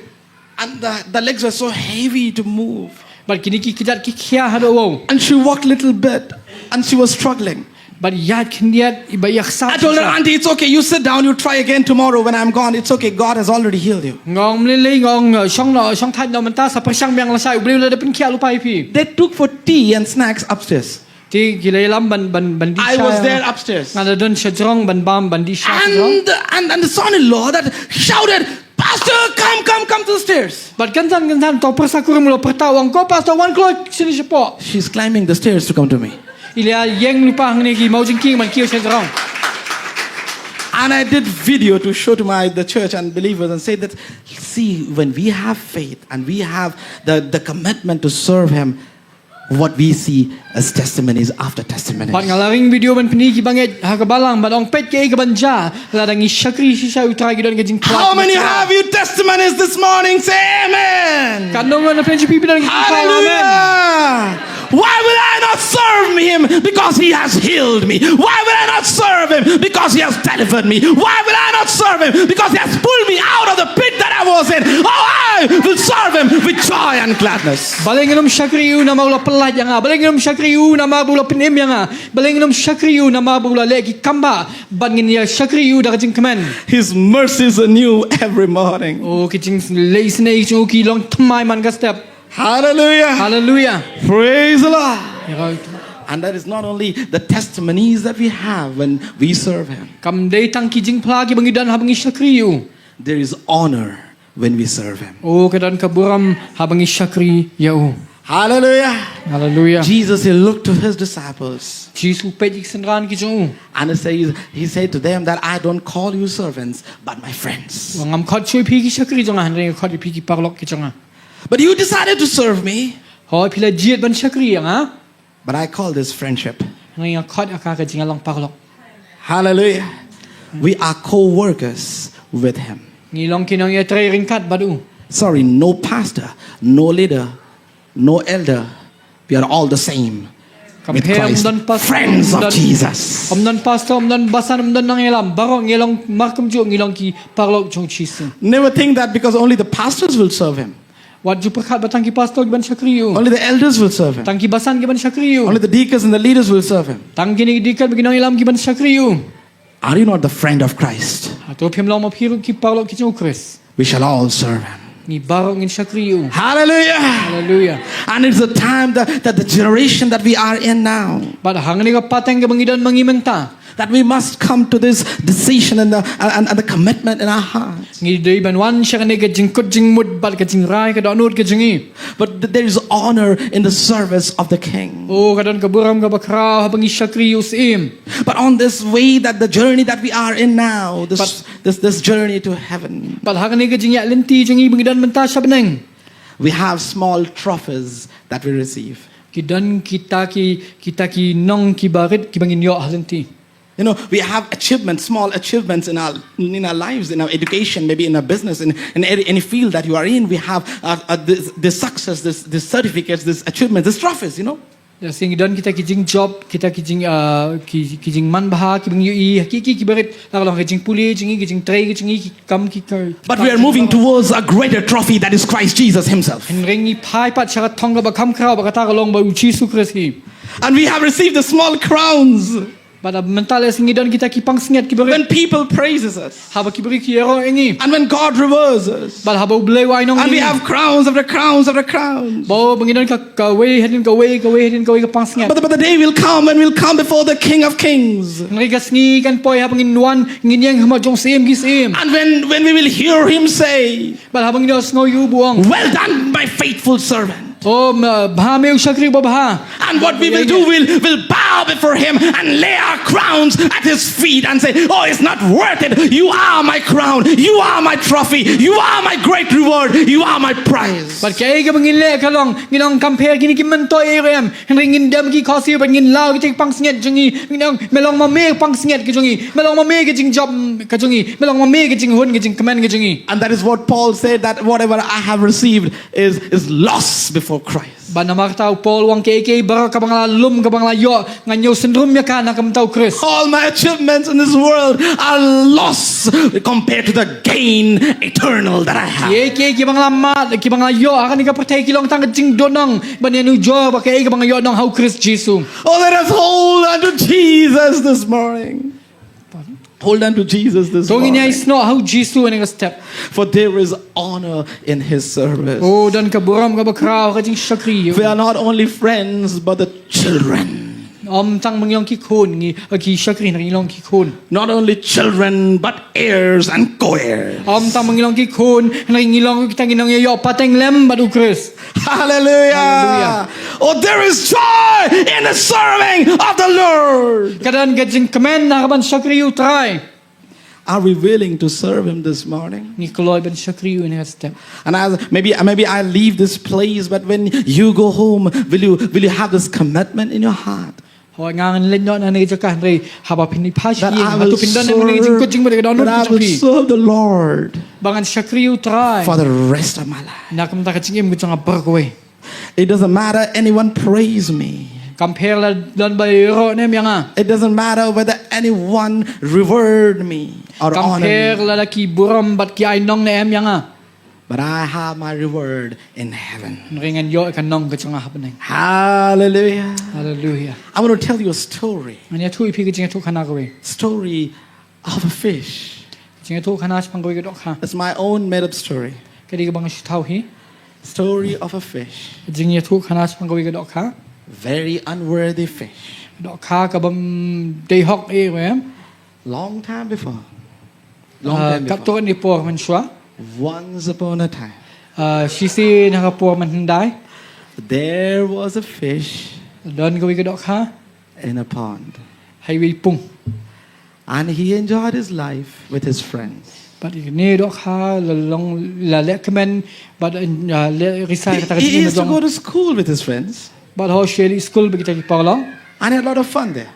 And the legs were so heavy to move. But kini ki kijat ki khia hado wo. And she walked a little bit and she was struggling. But yat kindiat ibayak sa. I told her, Auntie, it's okay. You sit down. You try again tomorrow when I'm gone. It's okay. God has already healed you. Ngong mlili ngong shong thad no menta sa pasang biang lasai ubli le pin khia lupai pi. They took for tea and snacks upstairs. Ti gilaylam ban di. I was there upstairs. Ngada don shajrong ban di sha. And the son-in-law that shouted, Pastor, come to the stairs. But gantan to persakurum lo pertawang ko pastor wan klo sini sipo. She's climbing the stairs to come to me. Ilia yeng lupa ngni ki mau jingking man kio shajrong. And I did video to show to the church and believers and say that, see, when we have faith and we have the commitment to serve Him, what we see as testimonies after testimonies. Pat ngalaring video ban penigi banget hakabalang ban ong pet ke banja ladang ishakri shisha utrai gidon gajing. How many have you testimonies this morning? Say amen. Kandong na penji people dan Hallelujah. Why will I not serve Him? Because He has healed me. Why will I not serve Him? Because He has delivered me. Why will I not serve Him? Because He has pulled me out of the pit that I was in. Oh, I will serve Him with joy and gladness. Balenginum shakriu na maula pelat yang ah. Balenginum shakriu na mabula penim yang ah. Balenginum shakriu na mabula legi kamba. Bangin ya shakriu da kajing kemen. His mercies are new every morning. Oh kajing leisne isu ki long tmai man ka step. Hallelujah. Hallelujah. Praise the Lord. And that is not only the testimonies that we have when we serve Him. Kam day tang kijing plagi bangidan habang ishakriu. There is honor when we serve Him. Oh kadan kaburam habang ishakri yau. Hallelujah. Hallelujah. Jesus, He looked to His disciples. Jesus pejik senran kijong. And He said to them that I don't call you servants, but my friends. Ngam khot chui pi ki shakri jong ah. Ring khot pi ki parlok kijong ah. But you decided to serve me. Hoi pila jiet ban shakri yang ah. But I call this friendship. Ring khot akaka jing along parlok. Hallelujah. We are co-workers with Him. Ngilong kinong ya tray ringkat badu. Sorry, no pastor, no leader, no elder. We are all the same. With Christ, friends of Jesus. Omdan pastor, omdan basan, omdan nangelam. Baro ngilong markum jo ngilong ki parlok jong chisin. Never think that because only the pastors will serve Him. Wat ju perkat batang ki pastor ban shakriu. Only the elders will serve Him. Tang ki basan ki ban shakriu. Only the deacons and the leaders will serve Him. Tang kini dikat bagi nangelam ki ban shakriu. Are you not the friend of Christ? Ato pim long maphiru ki parlok ki jong Chris. We shall all serve Him. Ni baro ngin shakriu. Hallelujah. Hallelujah. And it's the time that the generation that we are in now, But hang ni ka pateng ka bangidan mangimenta. that we must come to this decision and the commitment in our hearts. Ngi dei ban wan sha ne ka jingkut jingmut bal ka jingrai ka donut ka jingi. But there is honor in the service of the King. Oh kadon ka buram ka bakra habang shakriu sim. But on this way, that the journey that we are in now, this journey to heaven, Bal hang ni ka jingya lenti jingi bangidan menta sha beneng. we have small trophies that we receive. Kidan kita ki nong ki barit ki bangin yo halenti. You know, we have achievements, small achievements in our lives, in our education, maybe in our business, in any field that you are in. We have this success, this certificates, this achievements, these trophies, you know. Sing dan kita kijing job, kita kijing man baha, ki bang yu ki barit lang kijing puli, kijing tray, kijing kam ki. But we are moving towards a greater trophy that is Christ Jesus Himself. Ringi pai pat sharat tonga ba kam krau ba kata long ba uchi sukreski. And we have received the small crowns. Pada mental singi dan kita kipang singet ki barit. When people praises us. Haba ki bari ki ero engi. And when God reverses. Bal haba ublei wai nong. And we have crowns after crowns after crowns. Bo bangidan ka way hedin ka way ka pang singet. But the day will come and we'll come before the King of Kings. Ngigas ni kan poi habang inwan nginyang hama jong sim gi sim. And when we will hear Him say, Bal habang inos ngo yu buang. well done, my faithful servant. Oh bhameu shakri babha. And what we will do, we'll bow before him and lay our crowns at his feet and say, oh, it's not worth it. You are my crown. You are my trophy. You are my great reward. You are my prize. But kay ka bangin le kalong ginong compare gini kiman to erem ringin dam ki khosi bangin lao ki pang snget jungi ginong melong ma me pang snget ki jungi melong ma me ki jing job ka jungi melong ma me ki jing hun ki jing command ki jungi. And that is what Paul said, that whatever I have received is loss before Christ. Ba na martaw Paul wang kay bar ka bangla lum ka bangla yo nganyo syndrome ya ka na kamtaw Chris. All my achievements in this world are loss compared to the gain eternal that I have. Ye ki bangla ma ki bangla yo akan ni ka patay kilong tang jing donong banenu jo ba kay ka bangla yo nong how Chris Jesus. Oh, let us hold unto Jesus this morning. Hold on to Jesus this Tong morning. inya is not how Jesus in a step. For there is honor in his service. Oh dan ka buram ka bakraw ka jing shakri. We are not only friends, but the children. Tang mangyong ki khon ngi ki shakri na ngilong ki khon. Not only children, but heirs and co-heirs. Tang mangilong ki khon na ngilong kita nginong yo pateng lem badu Chris. Hallelujah. Hallelujah. Oh, there is joy in the serving of the Lord. Kadan gajing command na kaban shakri you try. Are we willing to serve him this morning? Ni koloy ban shakri you in her step. And maybe I leave this place, but when you go home, will you have this commitment in your heart? Ho ngang len no na ni jaka re haba pini phashi That I ma will tu pindan na ni jing ko jing ba don that I will serve the Lord bangan shakri you try. for the rest of my life. Na kam ta ka jing ko jang barkwe. It doesn't matter anyone praise me. Compare la don ba yoro ne myanga. It doesn't matter whether anyone revered me or honored Compare me. la ki buram bat ki ai nong ne myanga. But I have my reward in heaven. Ringan yo kan nong ka jang happening. Hallelujah. Hallelujah. I want to tell you a story. Anya tu ipi ka jing tu khana ko we. Story of a fish. Jing tu khana spang ko ke dok ha. It's my own made up story. Kadi ka bang shithau hi. Story of a fish. Jing ye tu khana spang ko ke dok ha. Very unworthy fish. Dok ha ka bam dei hok e we. Long time before. Long time Kap before. to ni por man shwa. Once upon a time, Shi si na ka por man handai. there was a fish Don ko ke dok ha. in a pond. Hai wi pung. And he enjoyed his life with his friends. But ni dok ha la long la le kamen but le risai ka ta He jing used to go dong. to school with his friends. But ho sheli school bi kita ki parlo. And he had a lot of fun there.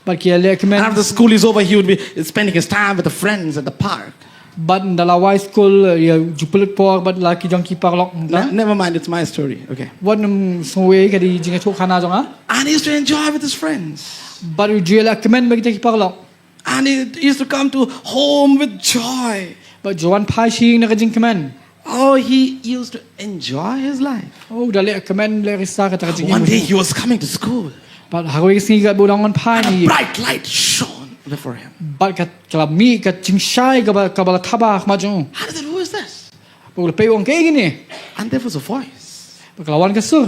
But ki le And kamen after school is over, he would be spending his time with the friends at the park. but dalam high school ya jupulut por but la ki jong ki parlo. Never mind, it's my story. Okay. What sowe ka di jing tu khana jong ha. And he used to enjoy with his friends. But you la kamen bi kita ki parlo. And he used to come to home with joy. But Joan Pai Shing na kajing kaman. Oh, he used to enjoy his life. Oh, dali kaman le risa ka kajing. One day he was coming to school. But hawi kasi ka budang on Pai And a ni. bright light shone before him. But ka kalami ka chingshai ka bala taba ma jong. How did it? Who is this? Pag pe wong kay gini. And there was a voice. Paglawan ka sur.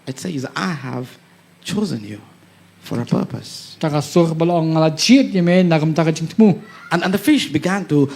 It says, I have chosen you for a purpose. Taka sur balong ngala jit yeme nagam ta kajing tmu. And the fish began to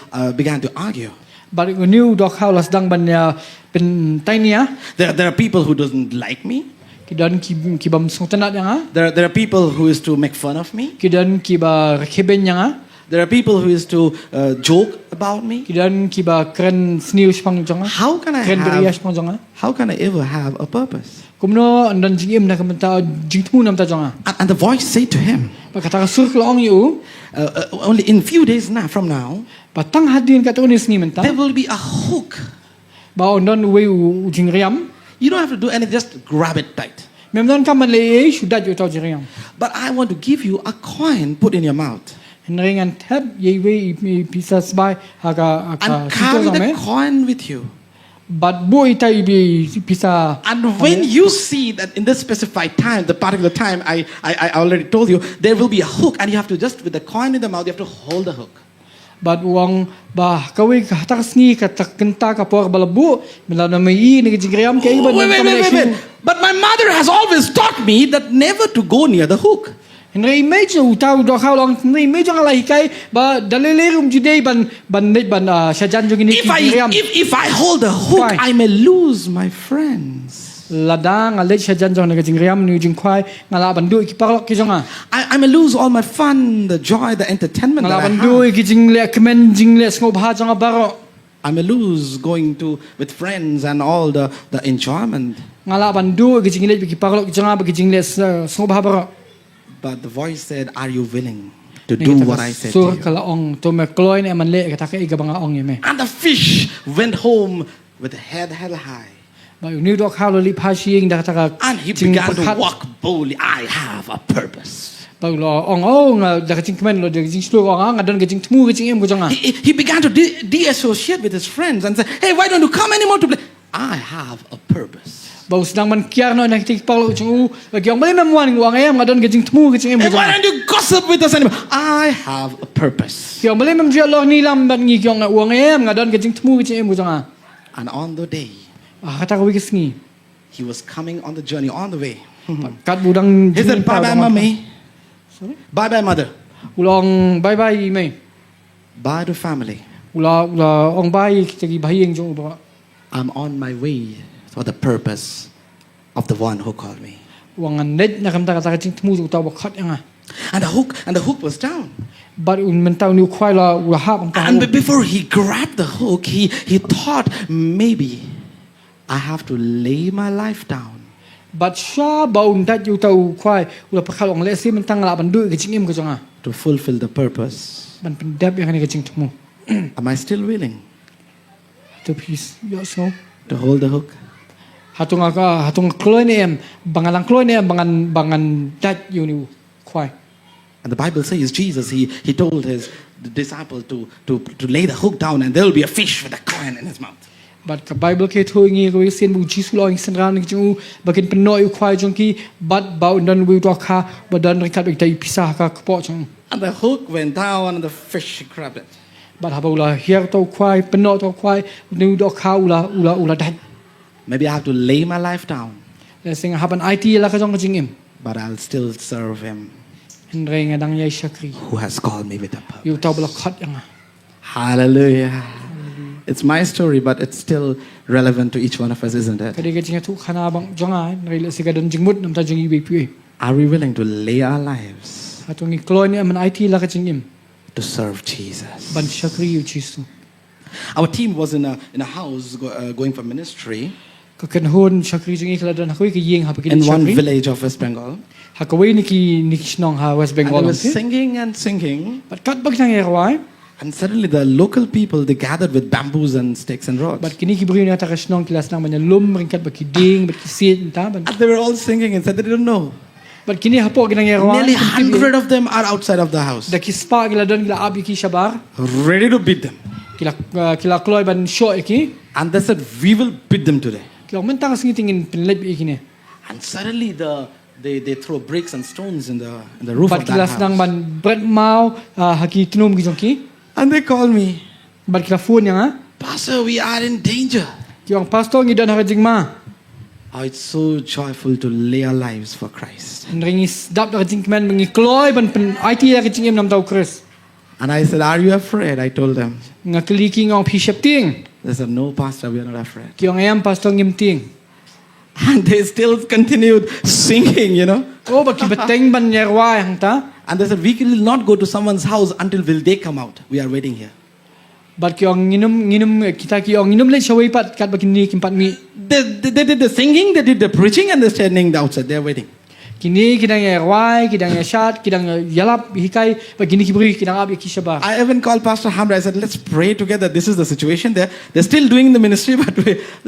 argue. But you knew dok how las dang ban ya pen tainia. There are people who doesn't like me. Kidan ki bam sultanat yang ha. There are people who is to make fun of me. Kidan ki ba rakeben yang ha. There are people who is to joke about me. Kidan ki ba kren sniu spang jong ha. How can I Kren beria have? spang jong ha. How can I ever have a purpose? Kumno andan jing im na kamta jing tmu nam ta jong ha. And the voice said to him, Pagkataka sur klong yu. only in few days from now, Patang hadin ka to ni sni menta. there will be a hook. Ba ondon we jing riam. You don't have to do anything, just grab it tight. Memdan ka man le sudah ju tau jing riam. But I want to give you a coin, put in your mouth. Ringan tab ye we bisa sbai aga And carry the coin with you. But boy tai bi bisa. And when you see that in this specified time, the particular time I already told you, there will be a hook, and you have to just, with the coin in the mouth, you have to hold the hook. But wang ba kawi ka tak sni ka tak kenta ka por balabu mila na mai ni jing riam kay ba. Wait. But my mother has always taught me that never to go near the hook. Henry image utau do kau long Henry image ang alai kai ba dalelerum juday ban syajan jong ini If I hold the hook, Why? I may lose my friends. ladang alai syajan jong nega jingriam ni jing kwai ngala bandu ki parlok ki jonga I may lose all my fun, the joy, the entertainment ngala that I bandu have. ki jing le kemen jing le sngo bha jonga baro I may lose going to with friends and all the enjoyment. ngala bandu ki jing le ki parlok ki jonga ba ki jing le sngo bha baro. But the voice said, "Are you willing to do what I said to sur you?" kala ong to me kloy ne man le ka ta ka iga banga ong yeme And the fish went home with the head held high. ba ni do kha lo li pha shing da ta ka And he began to walk boldly. I have a purpose. ba lo ong ong da ka jing kemen lo da jing slu ong ngadon ka jing tmu ka jing em ko jonga He began to de-associate with his friends and say, "Hey, why don't you come anymore to play?" I have a purpose. ba sedang man kiar no na tik pa lo chung ba kyong bale mem wan wang em ngadon ka jing tmu ka jing em ko Hey, why jonga don't you gossip with us anymore? I have a purpose. kyong bale mem jia lo ni lam ban ngi kyong wang em ngadon ka jing tmu ka jing em ko jonga And on the day, kata ka wikis ngi he was coming on the journey, on the way. kat budang He said, "Bye-bye, mommy. Sorry? Bye-bye, mother. ulong bye bye me Bye to family. ula ong bye ki gi bhai eng jong ba I'm on my way for the purpose of the one who called me." wangan net na kam ta ka jing tmu ju ta ba khat yang And the hook was down. but un men tau ni khwai la ula ha bang ta And before he grabbed the hook, he thought, maybe I have to lay my life down. but sha ba un dat ju tau khwai ula pa khal ong le si men tang la ban du ka jing em ko jonga To fulfill the purpose. ban pen dab yang ni ka jing tmu Am I still willing to peace yo so to hold the hook? hatung kloy ne em bangalang kloy ne bangan dat you ni khwai And the Bible says Jesus, he told his disciple to lay the hook down and there will be a fish with a coin in his mouth. but ka bible ke thui ngi ko sin bu jisu lo ing san ran ni chu bakin penoi khwai jong ki but ba dan wi to kha ba dan ri khat tai pisah ka po chong And the hook went down and the fish grabbed it. but ha ba ula hier to khwai penoi to khwai ni do kha ula dat Maybe I have to lay my life down, le sing ha ban it la ka jong ka jing em but I'll still serve him hin re nga dang yai shakri who has called me with a purpose. yu tau bla khat yang Hallelujah. It's my story, but it's still relevant to each one of us, isn't ka it? de ka jing thu khana bang jong ai re le siga dan jing mut nam ta jing i be pi Are we willing to lay our lives ha tu ngi kloy ne man it la ka jing em to serve Jesus? ban shakri yu jisu Our team was in a house going for ministry ka kan hon shakri jing i kala dan ha ko ki yeng ha ba ki in one shakri village of West Bengal. ha ka we ni ki snong ha west And they bengal were singing and singing. but kat bak nang yerwai And suddenly the local people, they gathered with bamboos and sticks and rods. but kini ki bri na ta ka snong kilas nang banya lum ring kat bak ki ding bak ki sit ta ban And they were all singing and said they didn't know. but kini ha po ginang yerwai Nearly 100 of them are outside of the house, da ki spa gila don gila abi ki shabar ready to beat them. kila kloy ban show ki And they said, we will beat them today. kila men tang singi tingin pinleb ikine And suddenly they throw bricks and stones in the roof but of that kilas nang house. ban bread mau haki tinum ki jong ki And they called me, but kila phone yang ha "Pastor, we are in danger." kyong pastor ngi don ha jing ma Oh, it's so joyful to lay our lives for Christ. ringis dap da jing men ngi kloy ban pen it la ki jing em nam tau chris And I said, "Are you afraid?" I told them. ngakli ki ngong pi shep ting They said, "No, Pastor, we are not afraid." kyong em pastor ngim ting And they still continued singing, you know. oh baki beteng ban yerwai hang ta And they said, "We will not go to someone's house until they come out. We are waiting here." but kyong nginum kita kyong nginum le shawai pat kat baki ni kim pat mi They did the singing, they did the preaching, and they're standing outside. They're waiting. kini kidang yerwai kidang yashat kidang yalap hikai baki ni kibri kidang abi ki shabar I even called Pastor Hamra. I said, "Let's pray together. This is the situation there. They're still doing the ministry, but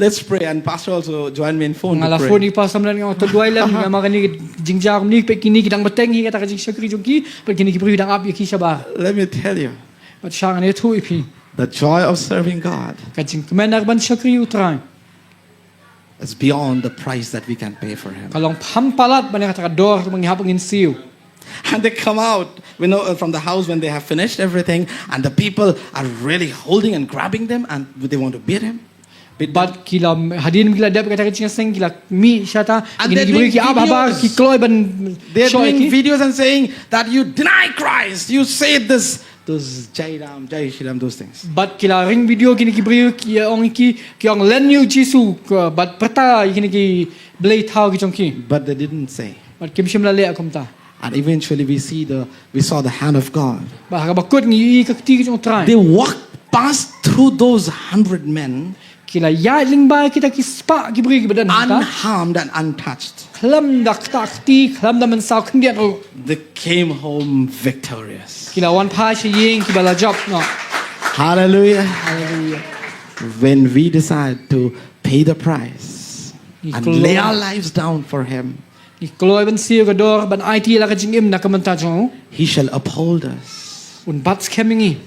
let's pray." And Pastor also joined me in phone ngala to phone pray. ni pasam lan ngong to duai lam nga magani jingjar ni pe kini kidang beteng hi kata ka jing shakri jong ki baki ni kibri kidang abi ki shabar Let me tell you, but shang ne thu ipi the joy of serving God ka jing kemenak ban shakri utrai is beyond the price that we can pay for Him. kalong pham palat ban kata ka dor mangi hap ngin siu And they come out, from the house when they have finished everything, and the people are really holding and grabbing them, and they want to beat him. But kila hadirin kila dap kata kecing seng kila mi syata And gini they're diberi doing ki apa videos. ki kloy ban They're shoy doing ki. videos and saying that you deny Christ, you say this, those Jai Ram, Jai Shri Ram, those things. But kila ring video kini ki beri ki ong ki ong len you jisu but perta kini ki blay thau ki chong ki. But they didn't say. But kim shim la le akom ta. And eventually we saw the hand of God. Ba ka bakut ni ka ti ki chong try. They walked past through those 100 men Kila ya ling ba kita ki spa ki beri ki badan ta. unharmed and untouched. Klam dak tak ti klam da man sao khndiat ro. They came home victorious. Kila wan pa shi ying ki bala job no. Hallelujah. Hallelujah. When we decide to pay the price and Glory. lay our lives down for Him, Ni kloy ban siu ka dor ban IT la ka jing im na ka man ta chong. He shall uphold us. Un bats kemingi.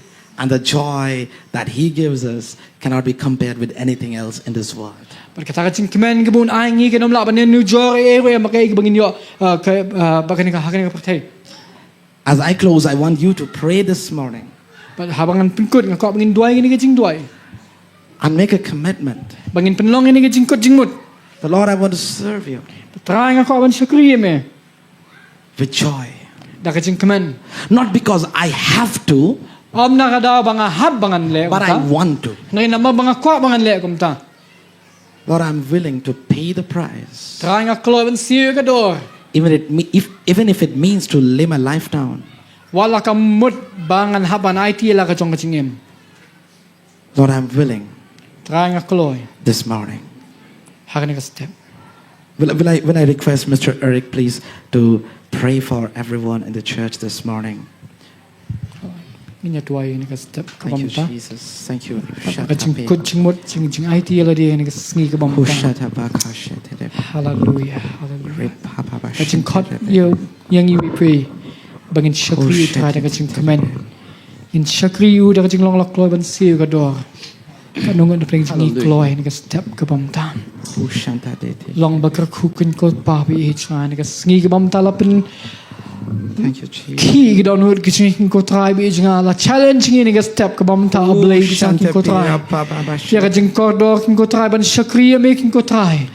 And the joy that He gives us cannot be compared with anything else in this world. But kata ka jing kemen ka bun ai ngi ka nom la ban new jor e we makai ka bangin yo ka ba ka ni ka hakan ka pertai. As I close, I want you to pray this morning But habangan pingkut nga ko bangin duai ni ka jing duai. and make a commitment. Bangin penlong ni ka jing kot jing mut. The Lord, I want to serve you Try nga ko ban syukri me. with joy. Da ka jing kemen. Not because I have to, Om na ka da banga hab bangan le but I ta. want to. Ngai na ma banga ko bangan le kom ta. Lord, I'm willing to pay the price. Try nga kloy ban siu ka dor. Even if it means to lay my life down. Wala ka mut bangan haban IT la ka chong ka jing im. Lord, I'm willing Try nga kloy. this morning. Hakan ka step. Will I request Mr. Eric, please, to pray for everyone in the church this morning? Minya tuai ni ka step ka Thank you, bam ta. Jesus. Thank you. Ka jing kut jing mut jing IT la dia ni ka sngi ka bam ta. Hallelujah. Hallelujah. Ka jing kot yo yang you pray. Bangin syakri ta da ka jing kemen. In syakri you da ka jing long lak kloy ban siu ka dor. Ka nungan da pring jing kloy ni ka step ka bam ta. Long bakar khukin ko pa bi e chwa ni ka sngi ka bam ta la pin Thank you, Jesus. ki ga don hur ki jing ko try bi jing la challenge ni ka step ka bam ta blay ki jing ko try. Ya ka jing ko dor kin ko try ban syakri me kin ko try.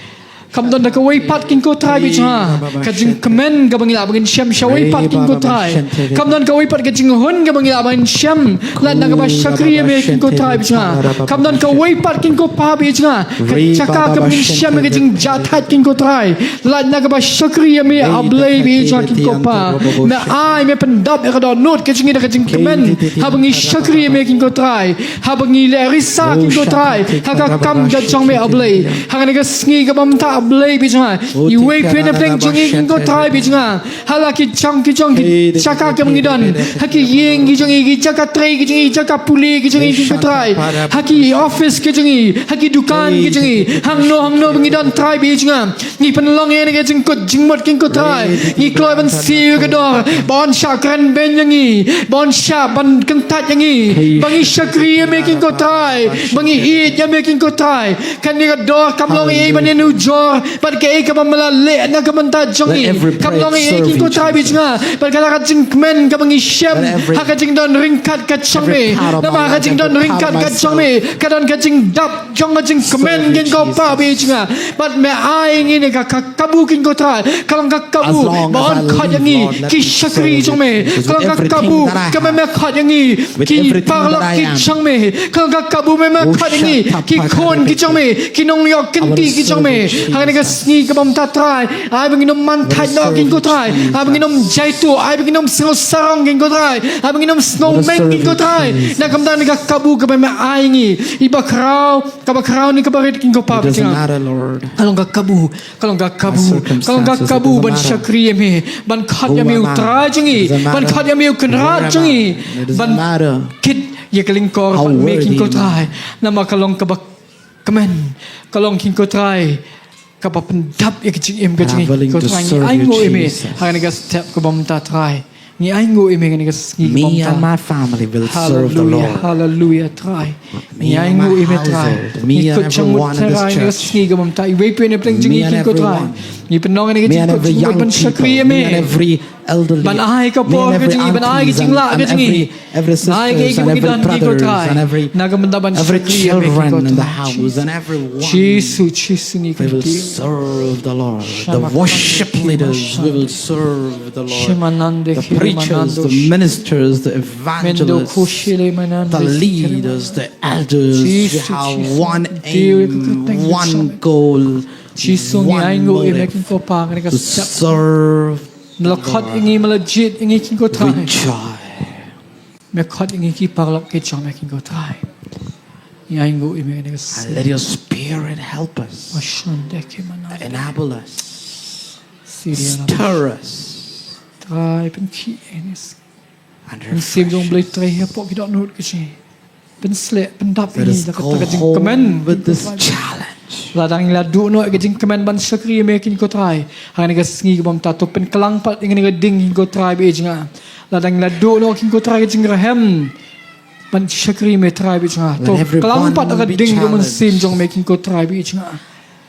Kam don da ka way pat kin ko try bi cha ka jing kemen ka bangila bangin syam syaway pat kin ko try. Kam don ka way pat ka jing hun ka bangila bangin syam lan da ka ba syakri me kin ko try bi cha. Kam don ka way pat kin ko pa bi cha ka chaka ka bangin syam ka jing jatat kin ko try. Lan da ka ba syakri me ablay bi cha kin ko pa. Na ai me pendap ka don not ka jing da ka jing kemen ha bangi syakri me kin ko try. Ha bangi le risa kin ko try. Ha ka kam ka jong me ablay. Ha ka sngi ka bam ta ablay bi cha. You way pen peng jing kin ko try bi cha. Hala ki chang ki chaka ka bangi don. Ha ki yeng ki jong ki chaka tray ki jing chaka puli ki jing kin ko try. Ha ki office ki jing ha ki dukan ki jing hang no bangi don try bi cha. Ni penlong ye ni jing ko jing mot kin ko try. Ni kloy ban siu ka dor. Bon syakran ben yang ni. Bon syak ban kentat yang ni. Bangi syakri ye making ko try. Bangi eat ye making ko try. Kan ni ka dor kam long ye ban nu jor. Ban ke ka mamala le na ka manta jong ni. Kam long ye kin ko try bi nga. Ban ka ka jing men ka bangi syam. Ha ka jing don ringkat ka chong me. Na ma ka jing don ringkat ka chong me. Ka don ka jing dap jong ka jing kemen kin ko pa bi nga. Ban me ai ni ka kabu kin ko try. Kalau ka kabu bon khat yang ni ki syakri jong me. Kalau ka kabu ka me khat yang ni ki parlok ki chong me. Kalau ka kabu me khat yang ni ki khon ki chong me. Ki nong yok kin ti ki chong me. Hang ni ka sni ka bam ta try. Ai banginom man thai no kin ko try. Ai banginom jaitu ai banginom snow sarong kin ko try. Ai banginom snowman kin ko try. Na kam dan ni ka kabu ka me ai ni. Iba krau ni ka barit kin ko pa. It doesn't matter, Lord. Kalau enggak kabu ban syakri me ban khat ya meu tra jingi ban khat ya meu kenrat jingi ban kit ye kelingkor ban making ko try nama kalong ka kemen kalong king ko try ka pa pendap ye kicing em ka jingi ko try ni ai ngo eme hang ga step ko bam ta try ni ai ngo eme ga ngi Me and my family will serve the Lord. Hallelujah try Me ni ai and ngo my eme try household, me and ko chang everyone in this try church. ngi ga bam ta we pe ne pleng jingi Me and king ko try everyone. Ni penong ni Me kecing and ko every jing young ban people, syakriya me me. and every elderly, Ban ai ka me po and every kecing ban ai aunties kecing la and kecing. every sisters Nai ke and every gidan ki ko brothers try. and every Naga benda ban every syakriya me ki ko children in the try. house and everyone. Jesus ni We will kecing. serve the Lord. The Shama worship kande leaders, kima we will serve the Lord. Shimanande The kiri preachers, manando the ministers, the Mendo evangelists, kushile manande the leaders, the elders. We Jesus, have Jesus. one Dear, aim, thank you, one Son. goal, Jesus ni one aingo e motive making ko pa ka to step. serve the Melakot Lord ingi melajit ingi king ko try. with joy. Melakot ingi ki parlok ke chong making ko try. Ni aingo e making ko And let your spirit help us, Ashande ke manande. enable us, Siria na stir us, try pen ki enis. and Pen sim jong blai refresh us. try he po ki dot note ke si. Pen slap pen dap Let ini us la go ka jing home kamen with this challenge. Ladang la du no ke jing kamen ban sakri making ko try. Hang ni ka sngi bom ta to pen kelang pat ingi ni ding ko try be jinga. Ladang la du no king ko try ke jing rahem. Ban sakri me try be jinga. To Let everyone kelang pat ka be ding ko man sim challenged. jong making ko try be jinga.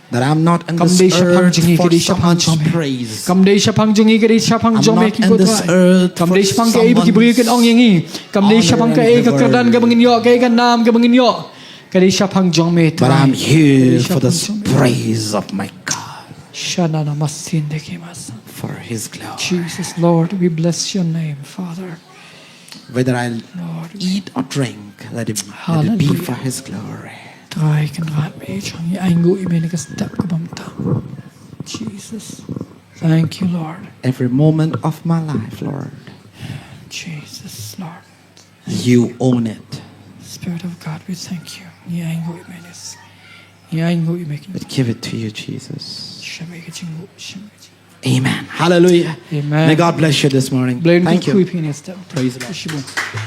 That I'm not in Kam this dei shapang earth jingi ke for dei shapang someone's jong. praise. Kam dei shapang jingi ke dei shapang I'm jong not making in ko this try. earth Kam for dei shapang ke ibu ki beri ke ong yengi. Kam dei shapang ke honor e ka and kerdan ke bangin yo ke ka nam ke bangin yo. Ke dei shapang jong me try. But I'm here for the Shapang jong me. praise of my God, Shana na masin de ke mas. for His glory. Jesus, Lord, we bless your name, Father. Whether I Lord, eat or drink, let it be Hallelujah. for His glory. try kan rat me chang I aingo I me ka step ko bam ta. Jesus. Thank you, Lord. Every moment of my life, Lord, Jesus, Lord. You own it. Spirit of God, we thank you. I aingo I me this. I aingo I me But give it to you, Jesus. shame ka chingo shame. Amen. Hallelujah. Amen. May God bless you this morning. Blame Thank ku you. kui step. Praise the Lord. Shibun.